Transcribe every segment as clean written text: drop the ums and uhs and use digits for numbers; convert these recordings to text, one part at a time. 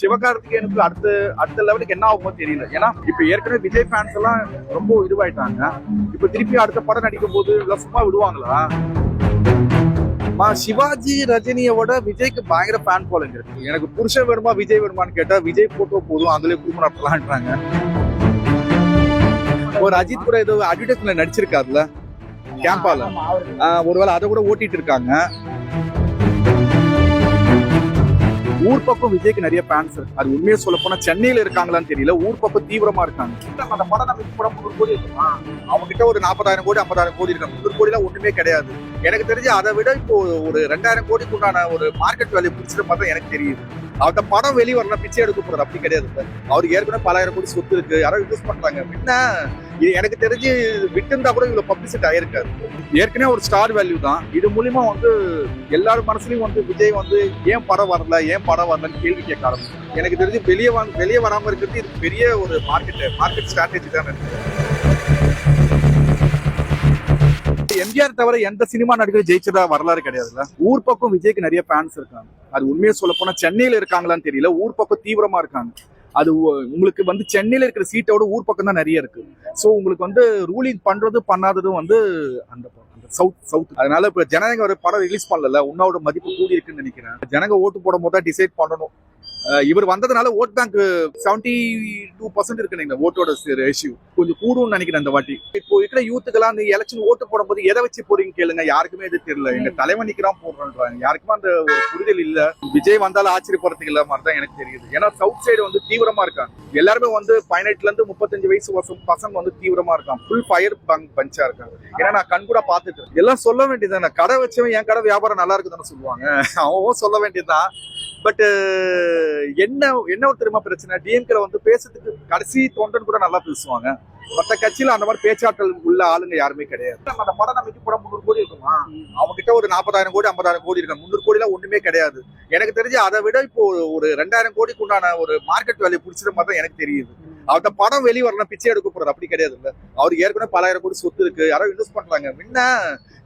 சிவகார்த்திகேயனுக்கு அடுத்த அடுத்த லெவலுக்கு என்ன ஆகுமோ தெரியல. ஏன்னா இப்ப ஏற்கனவே விஜய் ஃபேன்ஸ் எல்லாம் ரொம்ப இதுவாயிட்டாங்க. இப்ப திருப்பி அடுத்த படம் நடிக்கும் போது எல்லாம் சும்மா விடுவாங்களா? சிவாஜி ரஜினியோட விஜய்க்கு பயங்கர ஃபேன் ஃபாலோயிங் இருக்கு. எனக்கு புருஷன் வேணுமா விஜய் வேணுமான்னு கேட்டா விஜய் போட்டோ போதும், அதுல குடும்பம் நடத்தலான்றாங்க. ஒரு அஜித் கூட ஏதோ அட்வர்டைஸ்மெண்ட்ல நடிச்சிருக்காருல கேம்பால, ஒருவேளை அதை கூட ஓட்டிட்டு இருக்காங்க. ஊர் பக்கம் விஜய்க்கு நிறைய ஃபேன்ஸ் இருக்கு. அது உண்மையை சொல்ல போனா சென்னையில இருக்காங்களான்னு தெரியல, ஊர் பக்கம் தீவிரமா இருக்காங்க. அந்த படம் நம்ம படம் 300 கோடி இருக்குமா, அவங்க கிட்ட ஒரு 40,000 கோடி 50,000 கோடி இருக்காங்க. 300 கோடி எல்லாம் ஒண்ணுமே கிடையாது. எனக்கு தெரிஞ்சு அதை விட இப்போ ஒரு 2,000 கோடிக்கு உண்டான ஒரு மார்க்கெட் வேல்யூ பிடிச்சிட்டு பார்த்தா எனக்கு தெரியுது. அவர்கிட்ட படம் வெளியே வரலாம் பிச்சை எடுக்க போறது அப்படி கிடையாது. அவருக்கு ஏற்கனவே பலாயிரம் கோடி சொத்து இருக்கு, யாரோ யூஸ் பண்றாங்க. என்ன இது எனக்கு தெரிஞ்சு விட்டுருந்தா கூட இவ்வளவு பப்ளிசிட்டி ஆயிருக்காரு. ஏற்கனவே ஒரு ஸ்டார் வேல்யூ தான். இது மூலியமா எல்லாரும் மனசுலயும் விஜய் ஏன் படம் வரலன்னு கேள்வி கேட்க ஆரம்பிச்சு. எனக்கு தெரிஞ்சு வெளியே வராம இருக்கிறது இது பெரிய ஒரு மார்க்கெட் ஸ்ட்ராட்டஜி தான் இருக்கு. எம்ஜிஆர் தவிர எந்த சினிமா நடிகர் ஜெயிச்சதா வரலாறு கிடையாதுல்ல. ஊர் பக்கம் விஜய்க்கு நிறைய ஃபேன்ஸ் இருக்காங்க. அது உண்மையை சொல்ல போனா சென்னையில இருக்காங்களான்னு தெரியல, ஊர் பக்கம் தீவிரமா இருக்காங்க. அது உங்களுக்கு சென்னையில இருக்கிற சீட்டோட ஊர் பக்கம் தான் நிறைய இருக்கு. சோ உங்களுக்கு ரூலிங் பண்றது பண்ணாததும் அந்த சவுத். அதனால இப்ப ஜனங்க ஒரு படம் ரிலீஸ் பண்ணல, உன்னோட மதிப்பு கூடி இருக்குன்னு நினைக்கிறேன். ஜனங்க ஓட்டு போடும் போது தான் டிசைட் பண்ணணும். இவர் வந்ததுனால ஓட் பேங்க் 72% இருக்கு. ஓட்டோட ரேஷியோ கொஞ்சம் கூடும் நினைக்கிறேன் இந்த வாட்டி. இப்போ இருக்கிற யூத்துக்கெல்லாம் அந்த எலெக்ஷன் ஓட்டு போடும் போது எதை வச்சு போறீங்க கேளுங்க, யாருக்குமே இது தெரியல. எங்க தலைவன் நிக்கிறான் போடுறாங்க, யாருக்குமே அந்த ஒரு புரிதல் இல்ல. விஜய் வந்தாலும் ஆச்சரியப்படுறதுக்கு இல்ல மாதிரி தான் எனக்கு தெரியுது. ஏன்னா சவுத் சைடு தீவிரமா இருக்காங்க. எல்லாருமே 18ல இருந்து 35 வயசு பசங்க தீவிரமா இருக்காங்க. ஃபுல் ஃபயர் பஞ்சா இருக்காங்க. ஏன்னா நான் கண் கூட பாத்துட்டு எல்லாம் சொல்ல வேண்டியதுதானே. கடை வச்சவன் என் கடை வியாபாரம் நல்லா இருக்குதானே சொல்லுவாங்க, அவன் சொல்ல வேண்டியதுதான். பட் என்ன ஒரு தெரியுமா பிரச்சனை, டிஎம்கேல பேசுறதுக்கு கடைசி தொண்டன் கூட நல்லா பேசுவாங்க. மற்ற கட்சியில அந்த மாதிரி பேச்சாற்றல் உள்ள ஆளுங்க யாருமே கிடையாது. அந்த படம் நம்ம படம் 300 கோடி இருக்குமா, அவங்க கிட்ட ஒரு 40,000 கோடி 50,000 கோடி இருக்காங்க. 300 கோடி எல்லாம் ஒண்ணுமே கிடையாது. எனக்கு தெரிஞ்சு அதை விட இப்போ ஒரு 2,000 கோடிக்கு உண்டான ஒரு மார்க்கெட் வேல்யூ பிடிச்சிட்ட மாதிரி தான் எனக்கு தெரியுது. அவர்கிட்ட படம் வெளியே வரலாம் பிச்சை எடுக்க போறது அப்படி கிடையாது. இல்ல அவருக்கு ஏற்கனவே பலாயிரம் கோடி சொத்து இருக்கு, யாரோ இன்வெஸ்ட் பண்றாங்க. என்ன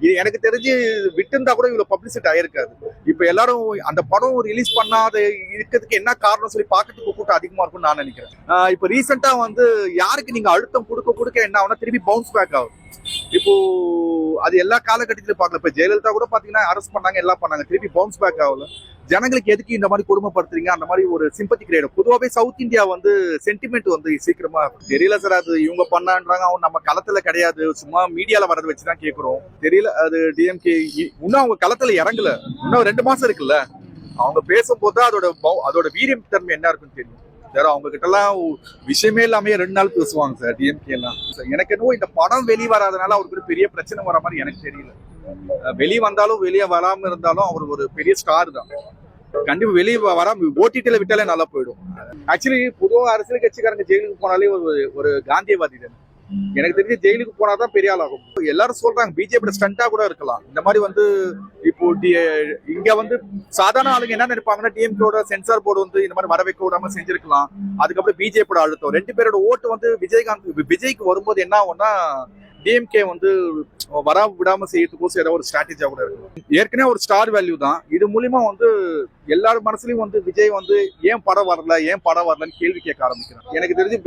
இது எனக்கு தெரிஞ்சு விட்டுருந்தா கூட இவ்வளவு பப்ளிசிட்டி ஆயிருக்காது. இப்ப எல்லாரும் அந்த படம் ரிலீஸ் பண்ணாத இருக்கிறதுக்கு என்ன காரணம் சொல்லி பாக்கிறதுக்கு கூட்டம் அதிகமா இருக்கும்னு நான் நினைக்கிறேன். இப்ப ரீசெண்டா யாருக்கு நீங்க அழுத்தம் கொடுக்க என்ன ஆகுனா திருப்பி பவுன்ஸ் பேக் ஆகும். இப்போ அது எல்லா காலகட்டத்திலும் பார்க்கல. இப்ப ஜெயலலிதா கூட பாத்தீங்கன்னா அரெஸ்ட் பண்ணாங்க, எல்லாம் பண்ணாங்க, திருப்பி பவுன்ஸ் பேக் ஆகல. ஜனங்களுக்கு எதுக்கு இந்த மாதிரி கொடுமைப்படுத்துறீங்க, அந்த மாதிரி ஒரு சிம்பத்தி கிரியேட். பொதுவாகவே சவுத் இந்தியா சென்டிமெண்ட் சீக்கிரமா தெரியல சார். அது இவங்க பண்ணான்றாங்க, அவங்க நம்ம களத்துல கிடையாது, சும்மா மீடியால வரது வச்சுதான் கேட்கிறோம். தெரியல அது டிஎம்கே இன்னும் அவங்க களத்துல இறங்கல. இன்னும் 2 மாசம் இருக்குல்ல, அவங்க பேசும்போது அதோட வீரியம் தன்மை என்ன இருக்குன்னு தெரியும். அவங்க கிட்ட எல்லாம் விஷயமே இல்லாம 2 நாள் பேசுவாங்க சார் டிஎம்கே எல்லாம். எனக்கு என்னவோ இந்த படம் வெளியே வராதனால அவருக்கு பெரிய பிரச்சனை வர மாதிரி எனக்கு தெரியல. வெளியே வந்தாலும் வெளியே வராம இருந்தாலும் அவர் ஒரு பெரிய ஸ்டார் தான். கண்டிப்பா வெளியே வராம ஓடிடில விட்டாலே நல்லா போயிடும். ஆக்சுவலி பொதுவாக அரசியல் கட்சிக்காரங்க ஜெயிலுக்கு போனாலே ஒரு காந்தியவாதி தானே. எனக்கு தெரிஞ்ச ஜெயிலுக்கு போனாதான் பெரிய ஆள் ஆகும். எல்லாரும் சொல்றாங்க பிஜேபி ஸ்டண்டா கூட இருக்கலாம். இந்த மாதிரி இப்போ இங்க சாதாரண ஆளுங்க என்ன நினைப்பாங்கன்னா, டிஎம்கேட சென்சார் போர்டு இந்த மாதிரி வர வைக்க விடாம செஞ்சிருக்கலாம். அதுக்கப்புறம் பிஜேபியோட அழுத்தம் 2 பேரோட ஓட்டு விஜய்க்கு வரும்போது என்ன ஆகும்னா, டிஎம்கே வரா விடாம செய்யறதுக்கோசம் ஏதாவது ஒரு ஸ்ட்ராட்டஜியா கூட இருக்கு. ஏற்கனவே ஒரு ஸ்டார் வேல்யூ தான். இது மூலியமா எல்லாரும் மனசுலயும் விஜய் ஏன் படம் வரலன்னு கேள்வி கேட்க ஆரம்பிக்கிறாங்க. எனக்கு தெரிஞ்சு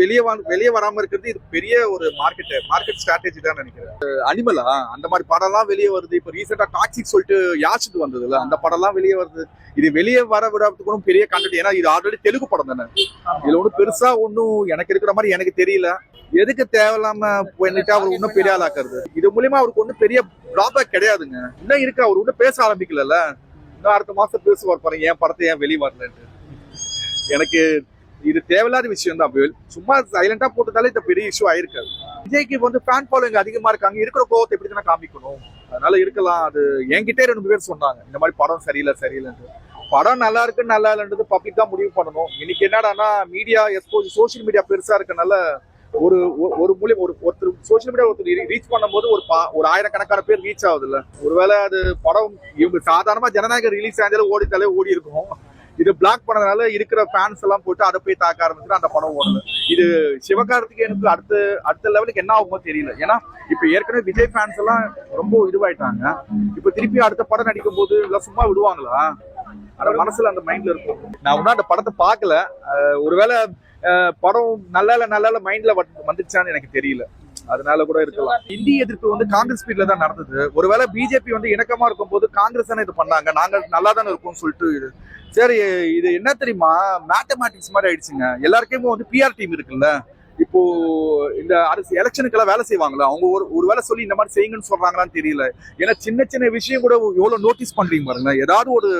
வெளியே வராம இருக்கிறது இது பெரிய ஒரு மார்க்கெட் ஸ்ட்ராட்டஜி தான் நினைக்கிறேன். அனிமலா அந்த மாதிரி படம் எல்லாம் வெளியே வருது. இப்ப ரீசெண்டா டாக்ஸிக் சொல்லிட்டு யாச்சிட்டு வந்தது இல்ல, அந்த படம் எல்லாம் வெளியே வருது. இது வெளியே வர விடாததுக்கு பெரிய கண்டென்ட். ஏன்னா இது ஆல்ரெடி தெலுங்கு படம் தானே. இதுல பெருசா எனக்கு இருக்கிற மாதிரி எனக்கு தெரியல. எதுக்கு தேவையில்லாம போயிட்டு அவர் இன்னும் பெரிய ஆளாக்குறது. இது மூலியமா அவருக்கு பெரிய டிராபேக் கிடையாதுங்க. இன்னும் இருக்கு, அவர் பேச ஆரம்பிக்கல. இன்னும் அடுத்த மாசம் பேசுவார் பாருங்க, என் படத்தை ஏன் வெளியே வரலன்ட்டு. எனக்கு இது தேவையில்லாத விஷயம் தான். சும்மா சைலண்டா போட்டதாலே இந்த பெரிய இஷ்யூ ஆயிருக்காது. விஜய்க்கு ஃபேன் ஃபாலோயிங் அதிகமா இருக்காங்க. இருக்கிற கோவத்தை எப்படி தானே காமிக்கணும், அதனால இருக்கலாம். அது என்கிட்டே 2 பேர் சொன்னாங்க, இந்த மாதிரி படம் சரியில்லைன்ட்டு. படம் நல்லா இருக்கு நல்லா இல்லைன்றது பப்ளிக் தான் முடிவு பண்ணணும். இன்னைக்கு என்னடானா மீடியா சோசியல் மீடியா பெருசா இருக்கனால ஒருத்தர் சோசியல் மீடியா ஒருத்தர் ரீச் பண்ணும்போது ஒரு 1000கணக்கான பேர் ரீச் ஆகுது இல்ல. ஒருவேளை அது படம் இவங்க சாதாரணமா ஜனநாயகம் ரிலீஸ் ஆனாலே ஓடித்தாலே இருக்கும். இது பிளாக் பண்ணதுனால இருக்கிற ஃபேன்ஸ் எல்லாம் போட்டு அதை போய் தாக்க ஆரம்பிச்சுட்டு அந்த படம் ஓடுது. இது சிவகார்த்திகேயனுக்கு அடுத்த லெவலுக்கு என்ன ஆகுமோ தெரியல. ஏன்னா இப்ப ஏற்கனவே விஜய் ஃபேன்ஸ் எல்லாம் ரொம்ப இதுவாயிட்டாங்க. இப்ப திருப்பி அடுத்த படம் நடிக்கும் போது எல்லாம் சும்மா விடுவாங்களா? அந்த மனசுல அந்த மைண்ட்ல இருக்கும். நான் ஒன்னும் அந்த படத்தை பார்க்கல. ஒருவேளை படம் நல்ல மைண்ட்ல வந்துச்சான்னு எனக்கு தெரியல. அதனால கூட இருக்கலாம். இந்தி எதிர்ப்பு வந்து காங்கிரஸ் பீரியட்ல தான் நடந்தது. ஒருவேளை பிஜேபி வந்து இணக்கமா இருக்கும் போது காங்கிரஸ் தானே இது பண்ணாங்க, நாங்க நல்லா தானே இருக்கோம்னு சொல்லிட்டு. சரி, இது என்ன தெரியுமா, மேத்தமேட்டிக்ஸ் மாதிரி ஆயிடுச்சுங்க. எல்லாருக்குமே வந்து பிஆர் டீம் இருக்குல்ல. இப்போ இந்த அரசு எலெக்ஷனுக்கெல்லாம் வேலை செய்வாங்களா, அவங்க ஒரு வேலை சொல்லி இந்த மாதிரி செய்யுங்கன்னு சொல்றாங்களான்னு தெரியல. ஏன்னா சின்ன விஷயம் கூட எவ்வளவு நோட்டீஸ் பண்றீங்க பாருங்க. ஏதாவது ஒரு,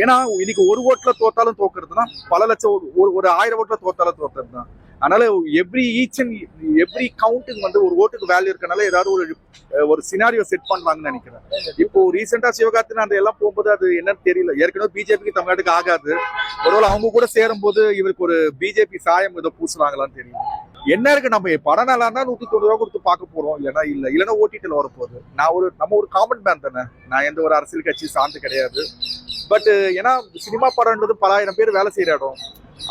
ஏன்னா இன்னைக்கு ஒரு ஓட்டுல தோத்தாலும் தோக்குறதுனா பல லட்சம், ஒரு 1000 ஓட்டுல தோத்தாலும் தோக்குறது தான். அதனால எவ்ரி கவுண்டிங் வந்து ஒரு ஓட்டுக்கு வேல்யூ இருக்கனால ஏதாவது ஒரு சினாரியோ செட் பண்றாங்கன்னு நினைக்கிறேன். இப்போ ரீசெண்டா சிவகார்த்திகேயன் அந்த எல்லாம் போகும்போது அது என்னன்னு தெரியல. ஏற்கனவே பிஜேபிக்கு தமிழ்நாட்டுக்கு ஆகாது. ஒருவேளை அவங்க கூட சேரும் போது இவருக்கு ஒரு பிஜேபி சாயம் ஏதோ பூசுறாங்களான்னு தெரியல. என்ன இருக்கு, நம்ம படம் நல்லா இருந்தா 190 ரூபா கொடுத்து பார்க்க போறோம், இல்லைன்னா ஓடிடில வரப்போகுது. நம்ம ஒரு காமன் மேன் தானே. நான் எந்த ஒரு அரசியல் கட்சி சார்ந்து கிடையாது. பட் ஏன்னா சினிமா படம்ன்றது பலாயிரம் பேர் வேலை செய்யற இடம்.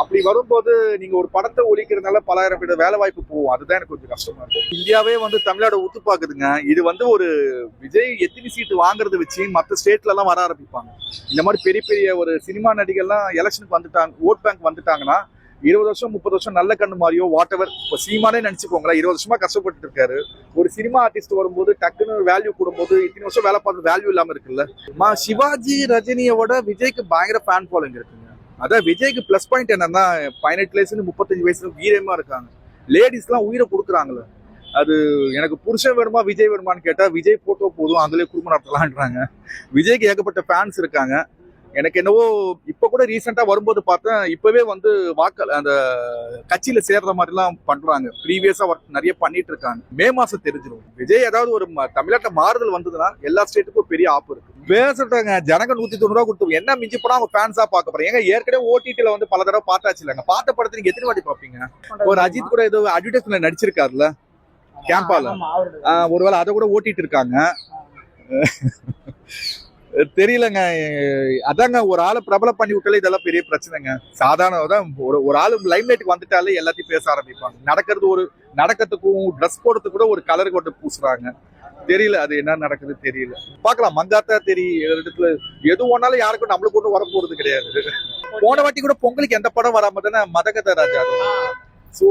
அப்படி வரும்போது நீங்க ஒரு படத்தை ஒழிக்கிறதுனால பலாயிரம் பேர் வேலை வாய்ப்பு போகும். அதுதான் எனக்கு கொஞ்சம் கஷ்டமா இருக்கும். இந்தியாவே வந்து தமிழ்நாடு ஒத்து பாக்குதுங்க. இது வந்து ஒரு விஜய் எத்தனை சீட்டு வாங்குறத வச்சு மற்ற ஸ்டேட்ல எல்லாம் வர ஆரம்பிப்பாங்க. இந்த மாதிரி பெரிய ஒரு சினிமா நடிகர்லாம் எலெக்ஷனுக்கு வந்துட்டாங்க, ஓட் பேங்க் வந்துட்டாங்கன்னா 20 வருஷம் 30 வருஷம் நல்ல கண்ணு மாதிரியோ வாட் எவர். இப்போ சீமானே நினைச்சுக்கோங்களேன், 20 வருஷமா கஷ்டப்பட்டு இருக்காரு. ஒரு சினிமா ஆர்டிஸ்ட் வரும்போது டக்குன்னு வேல்யூ கொடுக்கும்போது இத்தனை வருஷம் வேலை பார்த்து வேல்யூ இல்லாம இருக்குல்ல. சிவாஜி ரஜினியோட விஜய்க்கு பயங்கர ஃபேன் ஃபாலோயிங் இருக்குங்க. அதான் விஜய்க்கு பிளஸ் பாயிண்ட் என்னன்னா 18 வயசுல 35 வயசுல வீரமா இருக்காங்க. லேடிஸ் எல்லாம் உயிரை கொடுக்குறாங்கல்ல. அது எனக்கு புருஷன் வேணுமா விஜய் வேணுமான்னு கேட்டா விஜய் போட்டோ போதும், அதுலயே குடும்பம் நடத்தலான்றாங்க. விஜய்க்கு ஏகப்பட்ட ஃபேன்ஸ் இருக்காங்க. எனக்கு என்னவோ இப்ப கூட ரீசெண்டா வரும்போது பார்த்தேன், இப்பவே வந்து அந்த கட்சியில சேர்ற மாதிரி எல்லாம் பண்றாங்க. ப்ரீவியஸா நிறைய பண்ணிட்டு இருக்காங்க. மே மாசம் தெரிஞ்சிடும் விஜய் ஏதாவது ஒரு தமிழ்நாட்டுல மாறுதல் வந்ததுன்னா எல்லா ஸ்டேட்டுக்கும் பெரிய ஆப்பு இருக்கு. பேசிட்டாங்க ஜனங்க 190 ரூபா கொடுத்து என்ன மிஞ்சி போனா அவங்க ஃபேன்ஸா பார்க்க போறேன். ஏங்க ஏற்கனவே ஓடிடில வந்து பல தடவை பார்த்தாச்சு இல்லைங்க. பார்த்த படத்தை நீங்க எத்தனை வாட்டி பார்ப்பீங்க? ஒரு அஜித் கூட ஏதோ அட்வர்டைஸ்மெண்ட் நடிச்சிருக்காருல்ல கேம்பால, ஒருவேளை அதை கூட ஓட்டிட்டு இருக்காங்க. தெரியலங்க. அதாங்க, ஒரு ஆளை பிரபல பண்ணி விட்டாலே இதெல்லாம் பெரிய பிரச்சனைங்க. சாதாரணதான் ஒரு ஆளு லைம் லைட்டுக்கு வந்துட்டாலே எல்லாத்தையும் பேச ஆரம்பிப்பாங்க. நடக்கிறதுக்கும் ட்ரெஸ் போடுறதுக்கு கூட ஒரு கலர் கொண்டு பூசுறாங்க. தெரியல அது என்ன நடக்குது தெரியல. பாக்கலாம், மங்காத்தா தெரியும் இடத்துல எது ஒன்னாலும் யாருக்கும் நம்மளுக்கு ஒன்றும் வரப்போறது கிடையாது. போன வாட்டி கூட பொங்கலுக்கு எந்த படம் வராம தானே மதகத ராஜா. ஸோ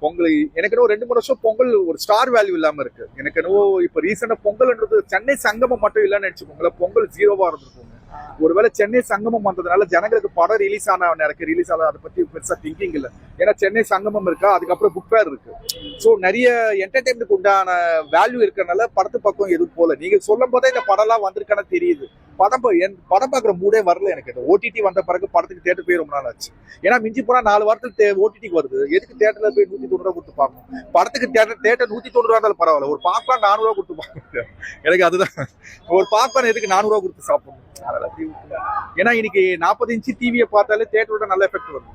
பொங்கல் எனக்கு என்னவோ 2-3 வருஷம் பொங்கல் ஒரு ஸ்டார் வேல்யூ இல்லாம இருக்கு. எனக்கு என்னவோ இப்ப ரீசெண்டா பொங்கல்ன்றது சென்னை சங்கமம் மட்டும் இல்லைன்னு நினைச்சுக்கோங்களேன், பொங்கல் 0வா இருந்திருக்கும். ஒருவேளை சென்னை சங்கமம் வந்ததுனால ஜனங்களுக்கு படம் ரிலீஸ் ஆன அதை பத்தி பெருசா திங்கிங் இல்லை. ஏன்னா சென்னை சங்கமம் இருக்கா, அதுக்கப்புறம் புக் ஃபேர் இருக்கு. ஸோ நிறைய என்டர்டைன்மெண்ட் உண்டான வேல்யூ இருக்கனால படத்து பக்கம் எதுவும் போல. நீங்க சொல்லும் போதே இந்த படம் எல்லாம் வந்திருக்கான்னு தெரியுது. படம் பார்க்குற மூடே வரல எனக்கு. ஓடிடி வந்த பிறகு படத்துக்கு தேட்டர் போய் ரொம்ப நாள் ஆச்சு. ஏன்னா மிஞ்சி போனா 4 வாரத்துக்கு ஓடிடிக்கு வருது. எதுக்கு தேட்டர்ல போய் 190 ரூபா கொடுத்து பார்க்கணும்? படத்துக்கு தேட்டர் 190 ரூபா இருந்தாலும் பரவாயில்ல, ஒரு பாப்கார்ன் 400 ரூபா கொடுத்து பார்க்க எனக்கு அதுதான். ஒரு பாப்கார்ன் எதுக்கு 400 ரூபா கொடுத்து சாப்பிடணும்? ஏன்னா இன்னைக்கு 40 இன்ச்சு டிவியை பார்த்தாலே தேட்டரோட நல்ல எஃபெக்ட் வரும்.